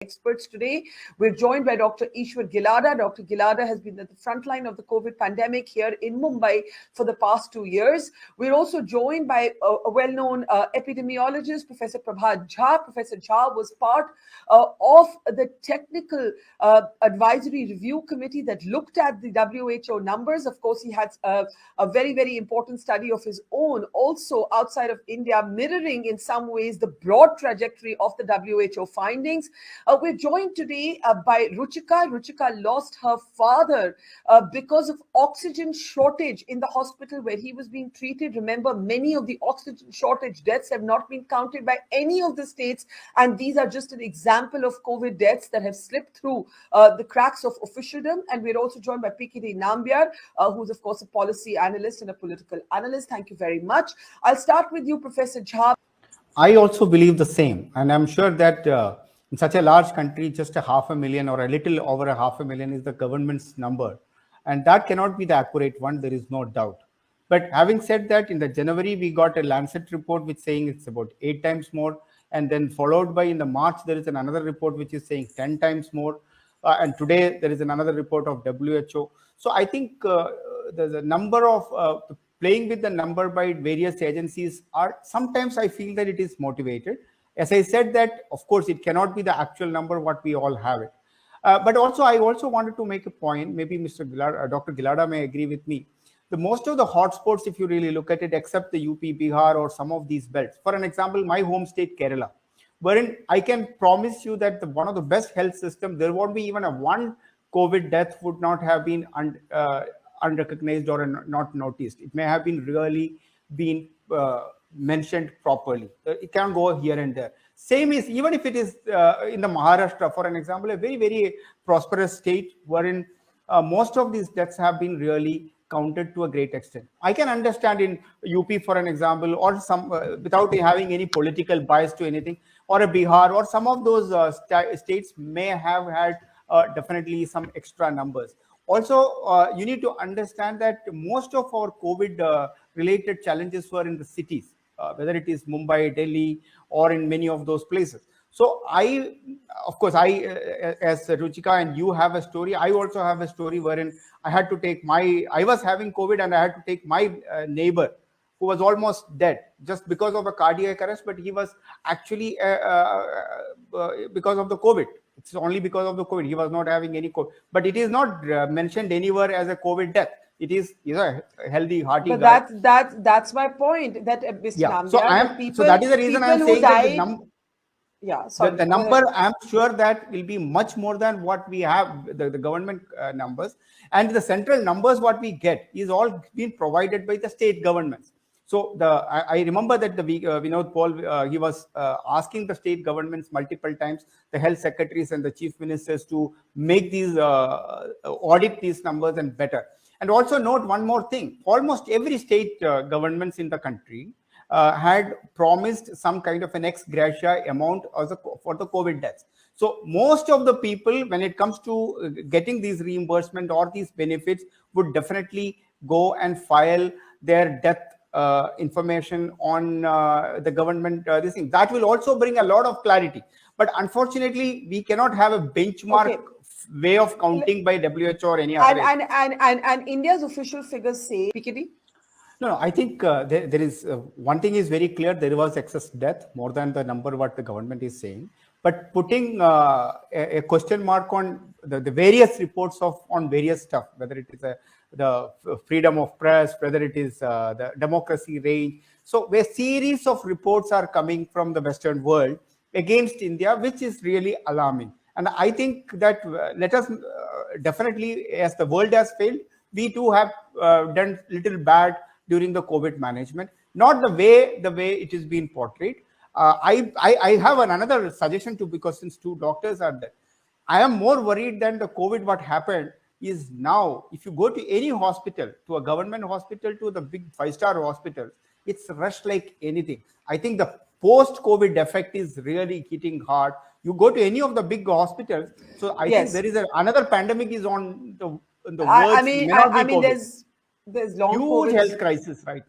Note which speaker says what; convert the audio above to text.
Speaker 1: experts today. We're joined by Dr. Ishwar Gilada. Dr. Gilada has been at the front line of the COVID pandemic here in Mumbai for the past 2 years. We're also joined by a well-known epidemiologist, Professor Prabhat Jha. Professor Jha was part of the technical advisory review committee that looked at the WHO numbers. Of course, he had a very, very important study of his own, also outside of India, mirroring in some ways the broad trajectory of the WHO findings. We're joined today by Ruchika. Ruchika lost her father because of oxygen shortage in the hospital where he was being treated. Remember, many of the oxygen shortage deaths have not been counted by any of the states, and these are just an example of COVID deaths that have slipped through the cracks of officialdom. And we're also joined by PKD Nambiar, who's of course a policy analyst and a political analyst. Thank you very much. I'll start with you, Professor Jha.
Speaker 2: I also believe the same, and I'm sure that in such a large country, just 500,000 or a little over 500,000 is the government's number, and that cannot be the accurate one. There is no doubt. But having said that, in the January we got a Lancet report which saying it's about 8 times more, and then followed by in the March there is another report which is saying 10 times more, and today there is another report of WHO. So I think the number of playing with the number by various agencies are sometimes I feel that it is motivated. As I said that, of course, it cannot be the actual number what we all have it. But also, I also wanted to make a point, maybe Dr. Gilada may agree with me. The most of the hotspots, if you really look at it, except the UP, Bihar or some of these belts, for an example, my home state, Kerala, wherein I can promise you that one of the best health systems, there won't be even a one COVID death would not have been unrecognized or not noticed. It may have been really been mentioned properly. It can go here and there. Same is even if it is in the Maharashtra, for an example, a very, very prosperous state wherein most of these deaths have been really counted to a great extent. I can understand in UP, for an example, or some without having any political bias to anything, or a Bihar, or some of those states may have had definitely some extra numbers. Also, you need to understand that most of our COVID related challenges were in the cities, whether it is Mumbai, Delhi, or in many of those places. So of course, as Ruchika and you have a story, I also have a story wherein I had to take I was having COVID and I had to take my neighbor who was almost dead just because of a cardiac arrest, but he was actually because of the COVID. It's only because of the COVID. He was not having any COVID, but it is not mentioned anywhere as a COVID death. It is a healthy, hearty
Speaker 1: guy.
Speaker 2: But
Speaker 1: that's my point. That Mr.
Speaker 2: Yeah.
Speaker 1: Nambiar,
Speaker 2: so that is the reason I'm saying that the number, I'm sure that will be much more than what we have, the government numbers, and the central numbers what we get is all being provided by the state governments. So I remember that the Vinod Paul, he was asking the state governments multiple times, the health secretaries and the chief ministers to make these audit these numbers and better. And also note one more thing: almost every state governments in the country had promised some kind of an ex gratia amount for the COVID deaths. So most of the people, when it comes to getting these reimbursement or these benefits, would definitely go and file their death information on the government. This thing that will also bring a lot of clarity. But unfortunately, we cannot have a benchmark way of counting by WHO or any other.
Speaker 1: And India's official figures say, PKD?
Speaker 2: No, I think there is one thing is very clear. There was excess death more than the number what the government is saying. But putting a question mark on the various reports on various stuff, whether it is the freedom of press, whether it is the democracy range. So a series of reports are coming from the Western world against India, which is really alarming. And I think that let us definitely, as the world has failed, we too have done little bad during the COVID management, not the way it is being portrayed. I have another suggestion too, because since two doctors are there, I am more worried than the COVID. What happened is now, if you go to any hospital, to a government hospital, to the big 5-star hospitals, it's rushed like anything. I think the post-COVID effect is really hitting hard. You go to any of the big hospitals, so I think there is another pandemic is on the world.
Speaker 1: I mean, there's long
Speaker 2: huge health crisis right